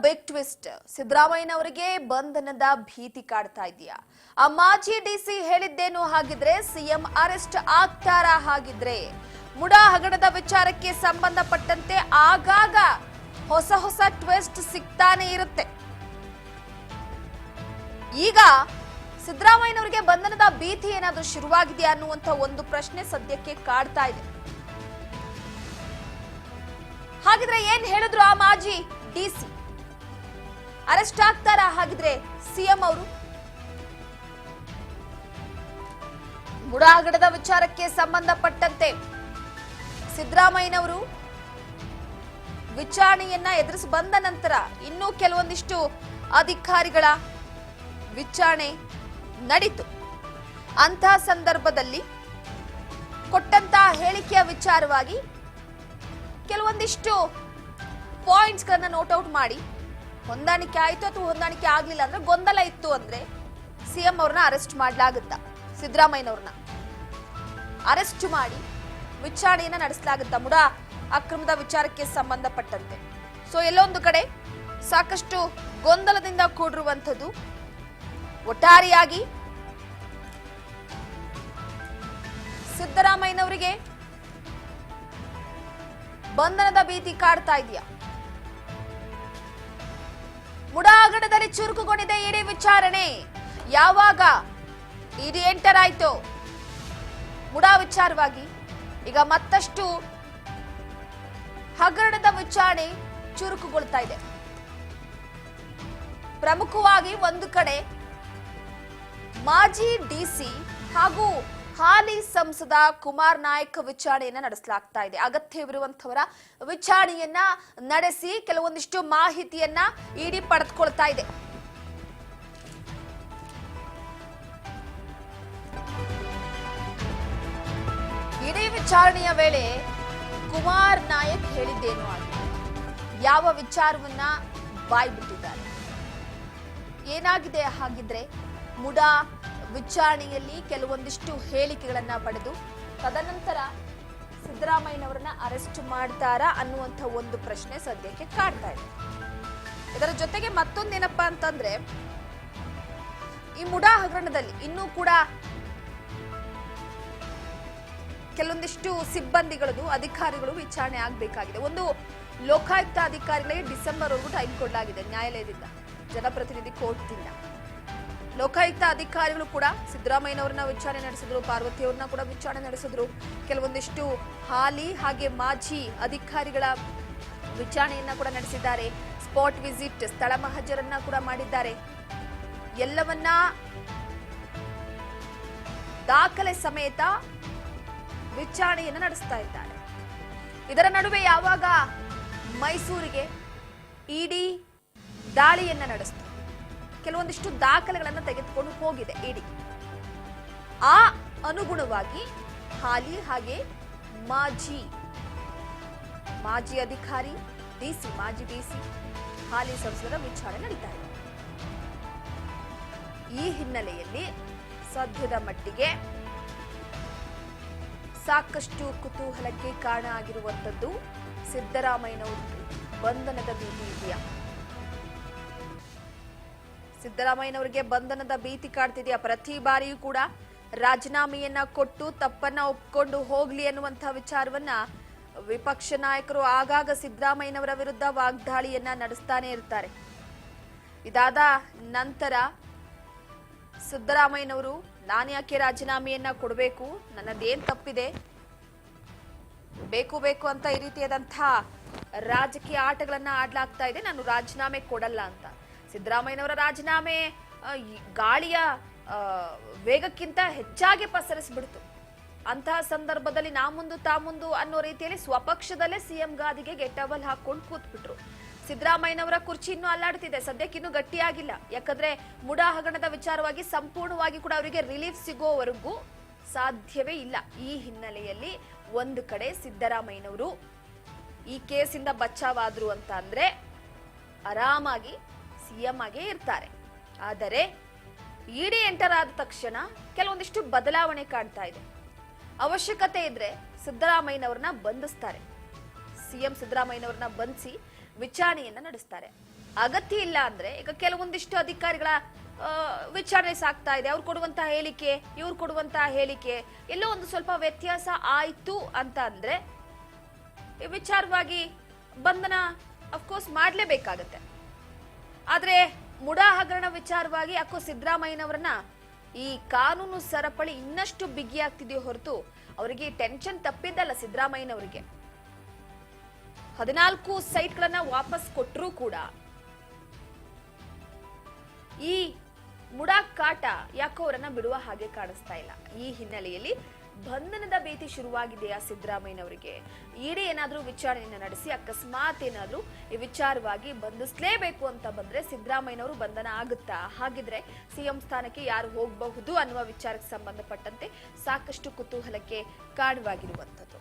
Big twist. ಸಿದ್ದರಾಮಯ್ಯನವರಿಗೆ ಬಂಧನದ ಭೀತಿ ಕಾಡ್ತಾ ಇದೆಯಾ? ಆ ಮಾಜಿ ಡಿಸಿ ಹೇಳಿದ್ದೇನು ಹಾಗಿದ್ರೆ? ಸಿಎಂ ಅರೆಸ್ಟ್ ಆಗ್ತಾರಾ ಹಾಗಿದ್ರೆ? ಮುಡಾ ಹಗರಣದ ವಿಚಾರಕ್ಕೆ ಸಂಬಂಧಪಟ್ಟಂತೆ ಆಗಾಗ ಹೊಸ ಟ್ವಿಸ್ಟ್ ಸಿಗ್ತಾನೆ ಇರುತ್ತೆ. ಈಗ ಸಿದ್ದರಾಮಯ್ಯನವರಿಗೆ ಬಂಧನದ ಭೀತಿ ಏನಾದ್ರೂ ಶುರುವಾಗಿದೆಯಾ ಅನ್ನುವಂತ ಒಂದು ಪ್ರಶ್ನೆ ಸದ್ಯಕ್ಕೆ ಕಾಡ್ತಾ ಇದೆ. ಹಾಗಿದ್ರೆ ಏನ್ ಹೇಳಿದ್ರು ಆ ಮಾಜಿ ಡಿಸಿ? ಅರೆಸ್ಟ್ ಆಗ್ತಾರಾ ಹಾಗಿದ್ರೆ ಸಿಎಂ ಅವರು? ಮುಡಾ ಹಗರಣದ ವಿಚಾರಕ್ಕೆ ಸಂಬಂಧಪಟ್ಟಂತೆ ಸಿದ್ದರಾಮಯ್ಯನವರು ವಿಚಾರಣೆಯನ್ನ ಎದುರಿಸಿ ಬಂದ ನಂತರ ಇನ್ನೂ ಕೆಲವೊಂದಿಷ್ಟು ಅಧಿಕಾರಿಗಳ ವಿಚಾರಣೆ ನಡೀತು. ಅಂತಹ ಸಂದರ್ಭದಲ್ಲಿ ಕೊಟ್ಟಂತಹ ಹೇಳಿಕೆಯ ವಿಚಾರವಾಗಿ ಕೆಲವೊಂದಿಷ್ಟು ಪಾಯಿಂಟ್ಸ್ ಗಳನ್ನ ನೋಟ್ ಔಟ್ ಮಾಡಿ ಹೊಂದಾಣಿಕೆ ಆಯ್ತು ಅಥವಾ ಹೊಂದಾಣಿಕೆ ಆಗ್ಲಿಲ್ಲ ಅಂದ್ರೆ, ಗೊಂದಲ ಇತ್ತು ಅಂದ್ರೆ ಸಿಎಂ ಅವ್ರನ್ನ ಅರೆಸ್ಟ್ ಮಾಡಲಾಗುತ್ತಾ? ಸಿದ್ದರಾಮಯ್ಯನವ್ರನ್ನ ಅರೆಸ್ಟ್ ಮಾಡಿ ವಿಚಾರಣೆಯನ್ನ ನಡೆಸಲಾಗುತ್ತಾ ಮುಡಾ ಅಕ್ರಮದ ವಿಚಾರಕ್ಕೆ ಸಂಬಂಧಪಟ್ಟಂತೆ? ಸೊ ಎಲ್ಲೊಂದು ಕಡೆ ಸಾಕಷ್ಟು ಗೊಂದಲದಿಂದ ಕೂಡಿರುವಂಥದ್ದು. ಒಟ್ಟಾರೆಯಾಗಿ ಸಿದ್ದರಾಮಯ್ಯನವರಿಗೆ ಬಂಧನದ ಭೀತಿ ಕಾಡ್ತಾ ಇದೆಯಾ? ಮುಡಾ ಹಗರಣದಲ್ಲಿ ಚುರುಕುಗೊಂಡಿದೆ ಇಡಿ ವಿಚಾರಣೆ. ಯಾವಾಗ ಇಡಿ ಎಂಟರ್ ಆಯ್ತು ಮುಡಾ ವಿಚಾರವಾಗಿ, ಈಗ ಮತ್ತಷ್ಟು ಹಗರಣದ ವಿಚಾರಣೆ ಚುರುಕುಗೊಳ್ತಾ ಇದೆ. ಪ್ರಮುಖವಾಗಿ ಒಂದು ಕಡೆ ಮಾಜಿ ಡಿಸಿ ಹಾಗೂ ಹಾಲಿ ಸಂಸದ ಕುಮಾರ್ ನಾಯಕ್ ವಿಚಾರಣೆಯನ್ನ ನಡೆಸಲಾಗ್ತಾ ಇದೆ. ಅಗತ್ಯವಿರುವಂತವರ ವಿಚಾರಣೆಯನ್ನ ನಡೆಸಿ ಕೆಲವೊಂದಿಷ್ಟು ಮಾಹಿತಿಯನ್ನ ಇಡಿ ಪಡೆದುಕೊಳ್ತಾ ಇದೆ. ಇಡೀ ವಿಚಾರಣೆಯ ವೇಳೆ ಕುಮಾರ್ ನಾಯಕ್ ಹೇಳಿದ್ದೇನು ಆಗಿದೆ? ಯಾವ ವಿಚಾರವನ್ನ ಬಾಯ್ಬಿಟ್ಟಿದ್ದಾರೆ? ಏನಾಗಿದೆ ಹಾಗಿದ್ರೆ? ಮುಡಾ ವಿಚಾರಣೆಯಲ್ಲಿ ಕೆಲವೊಂದಿಷ್ಟು ಹೇಳಿಕೆಗಳನ್ನ ಪಡೆದು ತದನಂತರ ಸಿದ್ದರಾಮಯ್ಯನವರನ್ನ ಅರೆಸ್ಟ್ ಮಾಡ್ತಾರಾ ಅನ್ನುವಂಥ ಒಂದು ಪ್ರಶ್ನೆ ಸದ್ಯಕ್ಕೆ ಕಾಡ್ತಾ ಇದೆ. ಇದರ ಜೊತೆಗೆ ಮತ್ತೊಂದೇನಪ್ಪಾ ಅಂತಂದ್ರೆ, ಈ ಮುಡಾ ಹಗರಣದಲ್ಲಿ ಇನ್ನೂ ಕೂಡ ಕೆಲವೊಂದಿಷ್ಟು ಸಿಬ್ಬಂದಿಗಳದು ಅಧಿಕಾರಿಗಳು ವಿಚಾರಣೆ ಆಗಬೇಕಾಗಿದೆ. ಒಂದು ಲೋಕಾಯುಕ್ತ ಅಧಿಕಾರಿಗಳಿಗೆ ಡಿಸೆಂಬರ್ ವರೆಗೂ ಟೈಮ್ ಕೊಡಲಾಗಿದೆ ನ್ಯಾಯಾಲಯದಿಂದ, ಜನಪ್ರತಿನಿಧಿ ಕೋರ್ಟ್ದಿಂದ. ಲೋಕಾಯುಕ್ತ ಅಧಿಕಾರಿಗಳು ಕೂಡ ಸಿದ್ದರಾಮಯ್ಯನವರನ್ನ ವಿಚಾರಣೆ ನಡೆಸಿದ್ರು, ಪಾರ್ವತಿ ಅವ್ರನ್ನ ಕೂಡ ವಿಚಾರಣೆ ನಡೆಸಿದ್ರು. ಕೆಲವೊಂದಿಷ್ಟು ಹಾಲಿ ಹಾಗೆ ಮಾಜಿ ಅಧಿಕಾರಿಗಳ ವಿಚಾರಣೆಯನ್ನ ಕೂಡ ನಡೆಸಿದ್ದಾರೆ. ಸ್ಪಾಟ್ ವಿಸಿಟ್, ಸ್ಥಳ ಮಹಜರನ್ನ ಕೂಡ ಮಾಡಿದ್ದಾರೆ. ಎಲ್ಲವನ್ನ ದಾಖಲೆ ಸಮೇತ ವಿಚಾರಣೆಯನ್ನ ನಡೆಸ್ತಾ ಇದ್ದಾರೆ. ಇದರ ನಡುವೆ ಯಾವಾಗ ಮೈಸೂರಿಗೆ ಇಡಿ ದಾಳಿಯನ್ನ ನಡೆಸಿತು, ಕೆಲವೊಂದಿಷ್ಟು ದಾಖಲೆಗಳನ್ನು ತೆಗೆದುಕೊಂಡು ಹೋಗಿದೆ ಇಡಿ. ಆ ಅನುಗುಣವಾಗಿ ಹಾಲಿ ಹಾಗೆ ಮಾಜಿ ಅಧಿಕಾರಿ ಡಿಸಿ, ಮಾಜಿ ಡಿಸಿ, ಹಾಲಿ ಸಂಸದರ ವಿಚಾರಣೆ ನಡೀತಾ ಇದೆ. ಈ ಹಿನ್ನೆಲೆಯಲ್ಲಿ ಸದ್ಯದ ಮಟ್ಟಿಗೆ ಸಾಕಷ್ಟು ಕುತೂಹಲಕ್ಕೆ ಕಾರಣ ಆಗಿರುವಂತದ್ದು ಸಿದ್ದರಾಮಯ್ಯನವರು ಬಂಧನದ ಭೀತಿ ಇದೆಯಾ? ಸಿದ್ದರಾಮಯ್ಯನವರಿಗೆ ಬಂಧನದ ಭೀತಿ ಕಾಡ್ತಿದೆಯಾ? ಪ್ರತಿ ಬಾರಿಯೂ ಕೂಡ ರಾಜೀನಾಮೆಯನ್ನ ಕೊಟ್ಟು ತಪ್ಪನ್ನ ಒಪ್ಕೊಂಡು ಹೋಗ್ಲಿ ಅನ್ನುವಂತಹ ವಿಚಾರವನ್ನ ವಿಪಕ್ಷ ನಾಯಕರು ಆಗಾಗ ಸಿದ್ದರಾಮಯ್ಯನವರ ವಿರುದ್ಧ ವಾಗ್ದಾಳಿಯನ್ನ ನಡೆಸ್ತಾನೆ ಇರ್ತಾರೆ. ಇದಾದ ನಂತರ ಸಿದ್ದರಾಮಯ್ಯನವರು ನಾನು ಯಾಕೆ ರಾಜೀನಾಮೆಯನ್ನ ಕೊಡಬೇಕು, ನನ್ನದೇನ್ ತಪ್ಪಿದೆ, ಬೇಕು ಅಂತ ಈ ರೀತಿಯಾದಂತಹ ರಾಜಕೀಯ ಆಟಗಳನ್ನ ಆಡ್ಲಾಗ್ತಾ ಇದೆ, ನಾನು ರಾಜೀನಾಮೆ ಕೊಡಲ್ಲ ಅಂತ. ಸಿದ್ದರಾಮಯ್ಯನವರ ರಾಜೀನಾಮೆ ಗಾಳಿಯ ವೇಗಕ್ಕಿಂತ ಹೆಚ್ಚಾಗಿ ಪಸರಿಸ್ಬಿಡ್ತು. ಅಂತಹ ಸಂದರ್ಭದಲ್ಲಿ ನಾ ಮುಂದು ಅನ್ನೋ ರೀತಿಯಲ್ಲಿ ಸ್ವಪಕ್ಷದಲ್ಲೇ ಸಿಎಂ ಗಾದಿಗೆ ಗೆಟಬಲ್ ಹಾಕೊಂಡು ಕೂತ್ಬಿಟ್ರು. ಸಿದ್ದರಾಮಯ್ಯನವರ ಕುರ್ಚಿ ಇನ್ನೂ ಅಲ್ಲಾಡ್ತಿದೆ, ಸದ್ಯಕ್ಕಿನ್ನೂ ಗಟ್ಟಿಯಾಗಿಲ್ಲ. ಯಾಕಂದ್ರೆ ಮುಡಾ ಹಗರಣದ ವಿಚಾರವಾಗಿ ಸಂಪೂರ್ಣವಾಗಿ ಕೂಡ ಅವರಿಗೆ ರಿಲೀಫ್ ಸಿಗೋವರೆಗೂ ಸಾಧ್ಯವೇ ಇಲ್ಲ. ಈ ಹಿನ್ನೆಲೆಯಲ್ಲಿ ಒಂದು ಕಡೆ ಸಿದ್ದರಾಮಯ್ಯನವರು ಈ ಕೇಸಿಂದ ಬಚಾವಾದ್ರು ಅಂತ ಅಂದ್ರೆ ಆರಾಮಾಗಿ ಸಿಎಂ ಆಗೇ ಇರ್ತಾರೆ. ಆದರೆ ಇಡಿ ಎಂಟರ್ ಆದ ತಕ್ಷಣ ಕೆಲವೊಂದಿಷ್ಟು ಬದಲಾವಣೆ ಕಾಣ್ತಾ ಇದೆ. ಅವಶ್ಯಕತೆ ಇದ್ರೆ ಸಿದ್ದರಾಮಯ್ಯನವರನ್ನ ಬಂಧಿಸ್ತಾರೆ. ಸಿಎಂ ಸಿದ್ದರಾಮಯ್ಯನವರನ್ನ ಬಂಧಿಸಿ ವಿಚಾರಣೆಯನ್ನ ನಡೆಸ್ತಾರೆ. ಅಗತ್ಯ ಇಲ್ಲ ಅಂದ್ರೆ ಈಗ ಕೆಲವೊಂದಿಷ್ಟು ಅಧಿಕಾರಿಗಳ ವಿಚಾರಣೆ ಸಾಗ್ತಾ ಇದೆ. ಅವ್ರು ಕೊಡುವಂತಹ ಹೇಳಿಕೆ, ಇವ್ರು ಕೊಡುವಂತಹ ಹೇಳಿಕೆ ಎಲ್ಲೋ ಒಂದು ಸ್ವಲ್ಪ ವ್ಯತ್ಯಾಸ ಆಯ್ತು ಅಂತ ಅಂದ್ರೆ ಈ ವಿಚಾರವಾಗಿ ಬಂಧನ ಅಫ್ಕೋರ್ಸ್ ಮಾಡ್ಲೇಬೇಕಾಗತ್ತೆ. ಆದ್ರೆ ಮುಡಾ ಹಗರಣ ವಿಚಾರವಾಗಿ ಯಾಕೋ ಸಿದ್ದರಾಮಯ್ಯನವರನ್ನ ಈ ಕಾನೂನು ಸರಪಳಿ ಇನ್ನಷ್ಟು ಬಿಗಿಯಾಗ್ತಿದೆಯೋ ಹೊರತು ಅವರಿಗೆ ಟೆನ್ಷನ್ ತಪ್ಪಿದ್ದಲ್ಲ. ಸಿದ್ದರಾಮಯ್ಯನವರಿಗೆ 14 ಸೈಟ್ಗಳನ್ನ ವಾಪಸ್ ಕೊಟ್ಟರೂ ಕೂಡ ಈ ಮುಡಾ ಕಾಟ ಯಾಕೋ ಅವರನ್ನ ಬಿಡುವ ಹಾಗೆ ಕಾಣಿಸ್ತಾ ಇಲ್ಲ. ಈ ಹಿನ್ನೆಲೆಯಲ್ಲಿ ಬಂಧನದ ಭೀತಿ ಶುರುವಾಗಿದೆಯಾ ಸಿದ್ದರಾಮಯ್ಯನವರಿಗೆ? ಇಡಿ ಏನಾದ್ರೂ ವಿಚಾರಣೆಯನ್ನ ನಡೆಸಿ ಅಕಸ್ಮಾತ್ ಏನಾದ್ರೂ ಈ ವಿಚಾರವಾಗಿ ಬಂಧಿಸಲೇಬೇಕು ಅಂತ ಬಂದ್ರೆ ಸಿದ್ದರಾಮಯ್ಯನವರು ಬಂಧನ ಆಗುತ್ತಾ? ಹಾಗಿದ್ರೆ ಸಿಎಂ ಸ್ಥಾನಕ್ಕೆ ಯಾರು ಹೋಗಬಹುದು ಅನ್ನುವ ವಿಚಾರಕ್ಕೆ ಸಂಬಂಧಪಟ್ಟಂತೆ ಸಾಕಷ್ಟು ಕುತೂಹಲಕ್ಕೆ ಕಾರಣವಾಗಿರುವಂತದ್ದು.